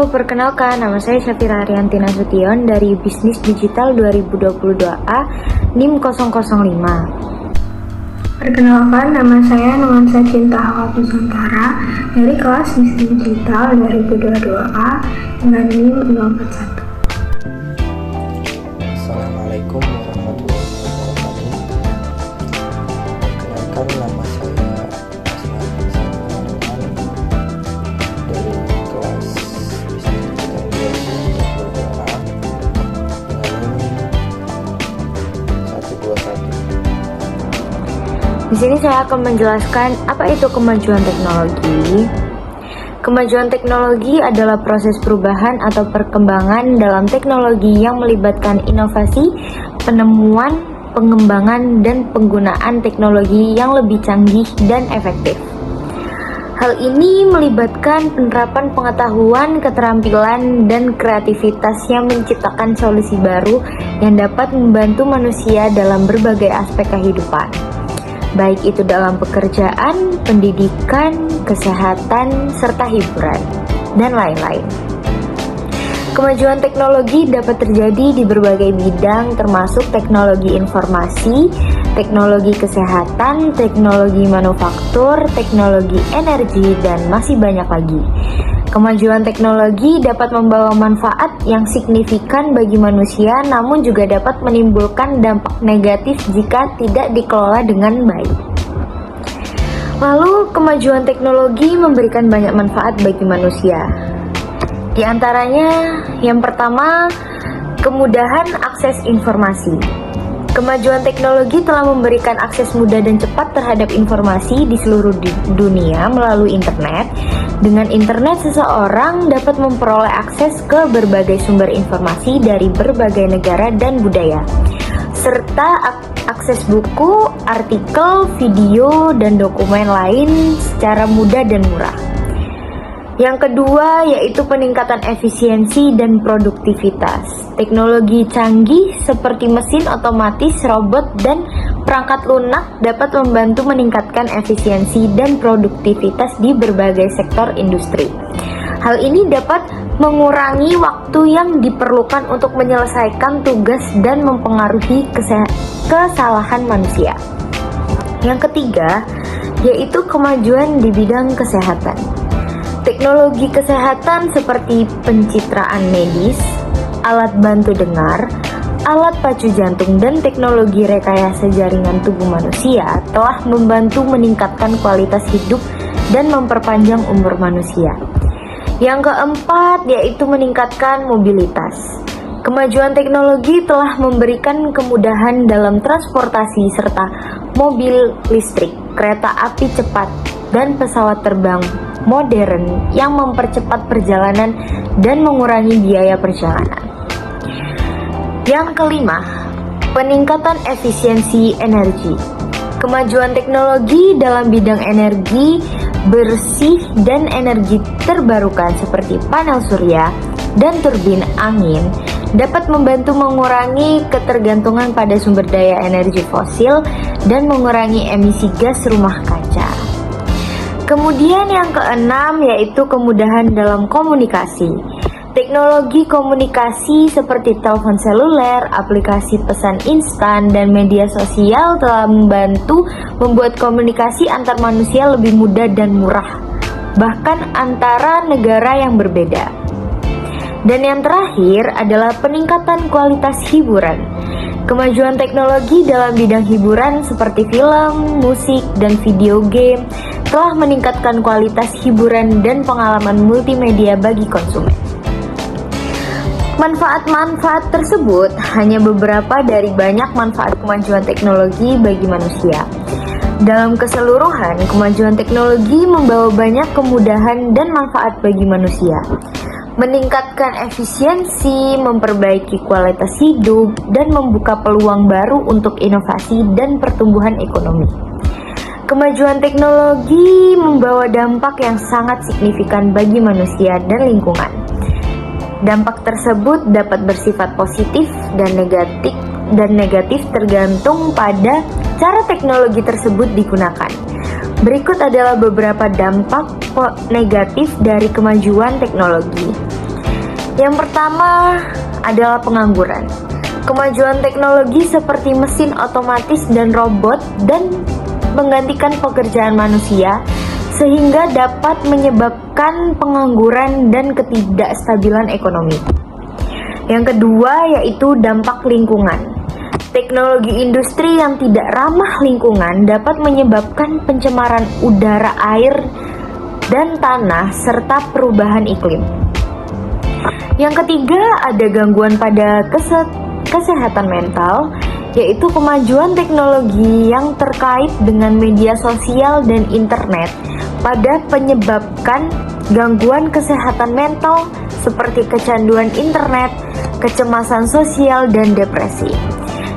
Halo, perkenalkan nama saya Syafira Arianti Nasution dari Bisnis Digital 2022A NIM 005. Perkenalkan, nama saya Nuansa Cinta Hawa Nusantara dari kelas Bisnis Digital 2022A dengan NIM 041. Assalamualaikum warahmatullahi wabarakatuh. Perkenalkan, nama saya Asnan Samuel dari kelas Bisnis Digital 2022A dengan NIM 121. Di sini saya akan menjelaskan apa itu kemajuan teknologi. Kemajuan teknologi adalah proses perubahan atau perkembangan dalam teknologi yang melibatkan inovasi, penemuan, pengembangan, dan penggunaan teknologi yang lebih canggih dan efektif. Hal ini melibatkan penerapan pengetahuan, keterampilan, dan kreativitas yang menciptakan solusi baru yang dapat membantu manusia dalam berbagai aspek kehidupan, baik itu dalam pekerjaan, pendidikan, kesehatan, serta hiburan, dan lain-lain. Kemajuan teknologi dapat terjadi di berbagai bidang termasuk teknologi informasi, teknologi kesehatan, teknologi manufaktur, teknologi energi, dan masih banyak lagi. Kemajuan teknologi dapat membawa manfaat yang signifikan bagi manusia, namun juga dapat menimbulkan dampak negatif jika tidak dikelola dengan baik. Lalu, kemajuan teknologi memberikan banyak manfaat bagi manusia. Di antaranya, yang pertama, kemudahan akses informasi. Kemajuan teknologi telah memberikan akses mudah dan cepat terhadap informasi di seluruh dunia melalui internet. Dengan internet, seseorang dapat memperoleh akses ke berbagai sumber informasi dari berbagai negara dan budaya, serta akses buku, artikel, video, dan dokumen lain secara mudah dan murah. Yang kedua yaitu peningkatan efisiensi dan produktivitas. Teknologi canggih seperti mesin otomatis, robot, dan perangkat lunak dapat membantu meningkatkan efisiensi dan produktivitas di berbagai sektor industri. Hal ini dapat mengurangi waktu yang diperlukan untuk menyelesaikan tugas dan mempengaruhi kesalahan manusia. Yang ketiga yaitu kemajuan di bidang kesehatan. Teknologi kesehatan seperti pencitraan medis, alat bantu dengar, alat pacu jantung, dan teknologi rekayasa jaringan tubuh manusia telah membantu meningkatkan kualitas hidup dan memperpanjang umur manusia. Yang keempat yaitu meningkatkan mobilitas. Kemajuan teknologi telah memberikan kemudahan dalam transportasi serta mobil listrik, kereta api cepat, dan pesawat terbang modern yang mempercepat perjalanan dan mengurangi biaya perjalanan. Yang kelima, peningkatan efisiensi energi. Kemajuan teknologi dalam bidang energi bersih dan energi terbarukan seperti panel surya dan turbin angin dapat membantu mengurangi ketergantungan pada sumber daya energi fosil dan mengurangi emisi gas rumah kaca. Kemudian yang keenam yaitu kemudahan dalam komunikasi. Teknologi komunikasi seperti telepon seluler, aplikasi pesan instan, dan media sosial telah membantu membuat komunikasi antar manusia lebih mudah dan murah, bahkan antara negara yang berbeda. Dan yang terakhir adalah peningkatan kualitas hiburan. Kemajuan teknologi dalam bidang hiburan seperti film, musik, dan video game telah meningkatkan kualitas hiburan dan pengalaman multimedia bagi konsumen. Manfaat-manfaat tersebut hanya beberapa dari banyak manfaat kemajuan teknologi bagi manusia. Dalam keseluruhan, kemajuan teknologi membawa banyak kemudahan dan manfaat bagi manusia, meningkatkan efisiensi, memperbaiki kualitas hidup, dan membuka peluang baru untuk inovasi dan pertumbuhan ekonomi. Kemajuan teknologi membawa dampak yang sangat signifikan bagi manusia dan lingkungan. Dampak tersebut dapat bersifat positif dan negatif tergantung pada cara teknologi tersebut digunakan. Berikut adalah beberapa dampak negatif dari kemajuan teknologi. Yang pertama adalah pengangguran. Kemajuan teknologi seperti mesin otomatis dan robot dan menggantikan pekerjaan manusia sehingga dapat menyebabkan pengangguran dan ketidakstabilan ekonomi. Yang kedua yaitu dampak lingkungan. Teknologi industri yang tidak ramah lingkungan dapat menyebabkan pencemaran udara, air, dan tanah serta perubahan iklim. Yang ketiga ada gangguan pada kesehatan mental, yaitu kemajuan teknologi yang terkait dengan media sosial dan internet pada penyebabkan gangguan kesehatan mental seperti kecanduan internet, kecemasan sosial, dan depresi.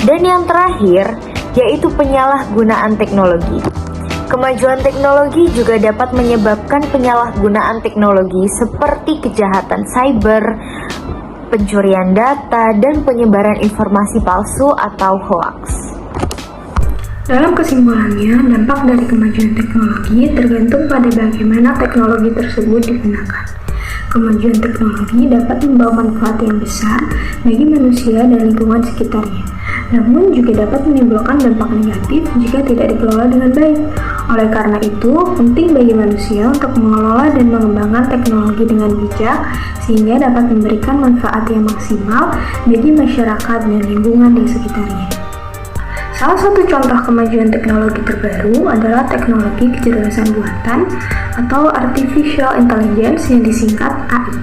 Dan yang terakhir yaitu penyalahgunaan teknologi. Kemajuan teknologi juga dapat menyebabkan penyalahgunaan teknologi seperti kejahatan cyber, pencurian data, dan penyebaran informasi palsu atau hoaks. Dalam kesimpulannya, dampak dari kemajuan teknologi tergantung pada bagaimana teknologi tersebut digunakan. Kemajuan teknologi dapat membawa manfaat yang besar bagi manusia dan lingkungan sekitarnya, namun juga dapat menimbulkan dampak negatif jika tidak dikelola dengan baik. Oleh karena itu, penting bagi manusia untuk mengelola dan mengembangkan teknologi dengan bijak sehingga dapat memberikan manfaat yang maksimal bagi masyarakat dan lingkungan di sekitarnya. Salah satu contoh kemajuan teknologi terbaru adalah teknologi kecerdasan buatan atau Artificial Intelligence yang disingkat AI.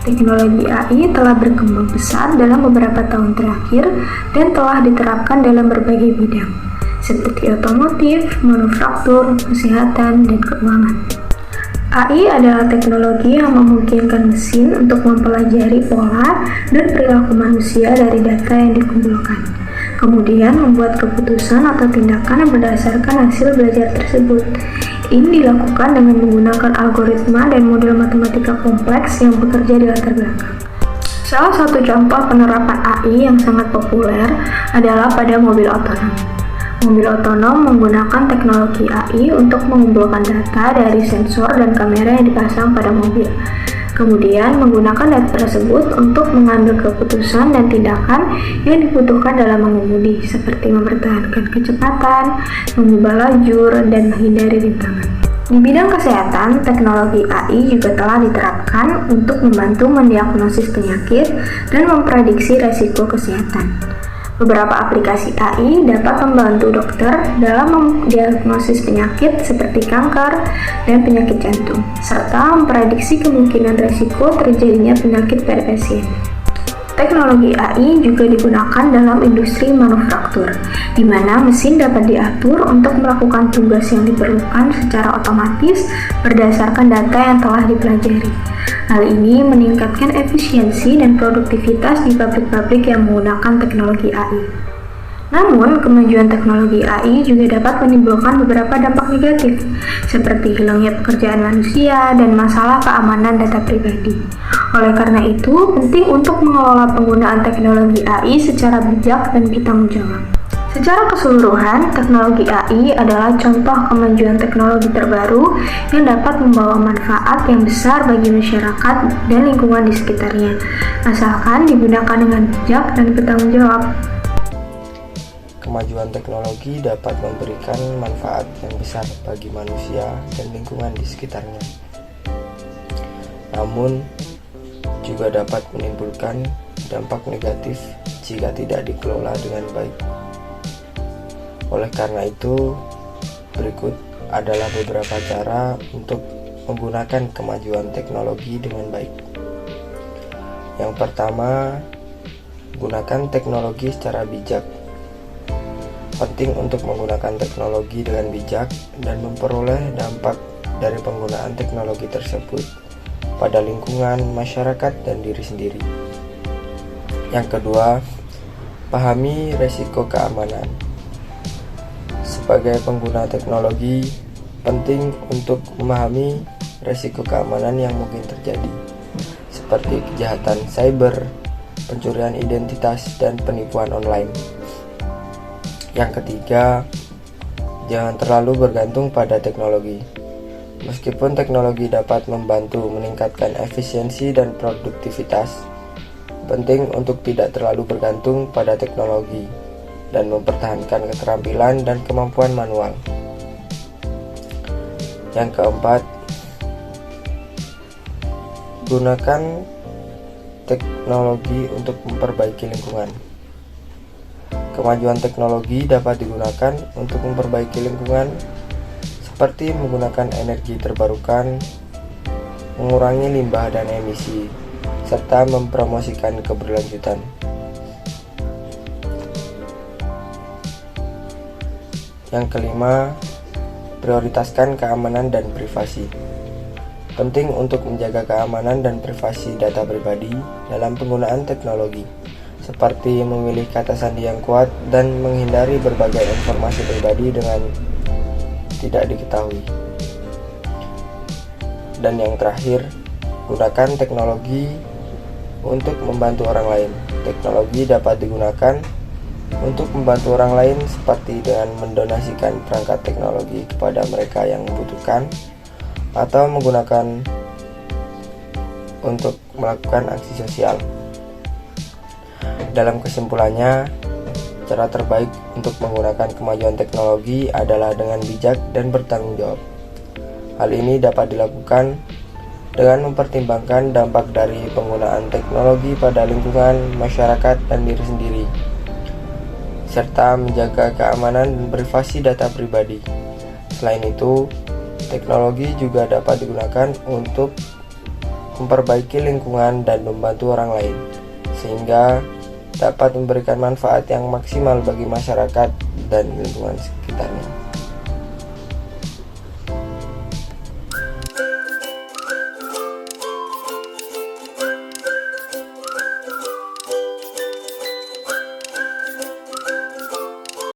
Teknologi AI telah berkembang pesat dalam beberapa tahun terakhir dan telah diterapkan dalam berbagai bidang, seperti otomotif, manufaktur, kesehatan, dan keuangan. AI adalah teknologi yang memungkinkan mesin untuk mempelajari pola dan perilaku manusia dari data yang dikumpulkan, kemudian membuat keputusan atau tindakan yang berdasarkan hasil belajar tersebut. Ini dilakukan dengan menggunakan algoritma dan model matematika kompleks yang bekerja di latar belakang. Salah satu contoh penerapan AI yang sangat populer adalah pada mobil otonom. Mobil otonom menggunakan teknologi AI untuk mengumpulkan data dari sensor dan kamera yang dipasang pada mobil. Kemudian menggunakan data tersebut untuk mengambil keputusan dan tindakan yang dibutuhkan dalam mengemudi, seperti mempertahankan kecepatan, mengubah lajur, dan menghindari rintangan. Di bidang kesehatan, teknologi AI juga telah diterapkan untuk membantu mendiagnosis penyakit dan memprediksi resiko kesehatan. Beberapa aplikasi AI dapat membantu dokter dalam mendiagnosis penyakit seperti kanker dan penyakit jantung, serta memprediksi kemungkinan resiko terjadinya penyakit pada pasien. Teknologi AI juga digunakan dalam industri manufaktur, di mana mesin dapat diatur untuk melakukan tugas yang diperlukan secara otomatis berdasarkan data yang telah dipelajari. Hal ini meningkatkan efisiensi dan produktivitas di pabrik-pabrik yang menggunakan teknologi AI. Namun, kemajuan teknologi AI juga dapat menimbulkan beberapa dampak negatif, seperti hilangnya pekerjaan manusia dan masalah keamanan data pribadi. Oleh karena itu, penting untuk mengelola penggunaan teknologi AI secara bijak dan bertanggung jawab. Secara keseluruhan, teknologi AI adalah contoh kemajuan teknologi terbaru yang dapat membawa manfaat yang besar bagi masyarakat dan lingkungan di sekitarnya, asalkan digunakan dengan bijak dan bertanggung jawab. Kemajuan teknologi dapat memberikan manfaat yang besar bagi manusia dan lingkungan di sekitarnya. Namun, juga dapat menimbulkan dampak negatif jika tidak dikelola dengan baik. Oleh karena itu, berikut adalah beberapa cara untuk menggunakan kemajuan teknologi dengan baik. Yang pertama, gunakan teknologi secara bijak. Penting untuk menggunakan teknologi dengan bijak dan memperoleh dampak dari penggunaan teknologi tersebut pada lingkungan, masyarakat, dan diri sendiri. Yang kedua, pahami resiko keamanan. Sebagai pengguna teknologi, penting untuk memahami resiko keamanan yang mungkin terjadi, seperti kejahatan cyber, pencurian identitas, dan penipuan online. Yang ketiga, jangan terlalu bergantung pada teknologi. Meskipun teknologi dapat membantu meningkatkan efisiensi dan produktivitas, penting untuk tidak terlalu bergantung pada teknologi dan mempertahankan keterampilan dan kemampuan manual. Yang keempat, gunakan teknologi untuk memperbaiki lingkungan. Kemajuan teknologi dapat digunakan untuk memperbaiki lingkungan, seperti menggunakan energi terbarukan, mengurangi limbah dan emisi, serta mempromosikan keberlanjutan. Yang kelima, prioritaskan keamanan dan privasi. Penting untuk menjaga keamanan dan privasi data pribadi dalam penggunaan teknologi, seperti memilih kata sandi yang kuat dan menghindari berbagai informasi pribadi dengan tidak diketahui. Dan yang terakhir, gunakan teknologi untuk membantu orang lain. Teknologi dapat digunakan untuk membantu orang lain, seperti dengan mendonasikan perangkat teknologi kepada mereka yang membutuhkan, atau menggunakan untuk melakukan aksi sosial. Dalam kesimpulannya, cara terbaik untuk menggunakan kemajuan teknologi adalah dengan bijak dan bertanggung jawab. Hal ini dapat dilakukan dengan mempertimbangkan dampak dari penggunaan teknologi pada lingkungan, masyarakat, dan diri sendiri, serta menjaga keamanan dan privasi data pribadi. Selain itu, teknologi juga dapat digunakan untuk memperbaiki lingkungan dan membantu orang lain, sehingga dapat memberikan manfaat yang maksimal bagi masyarakat dan lingkungan sekitarnya.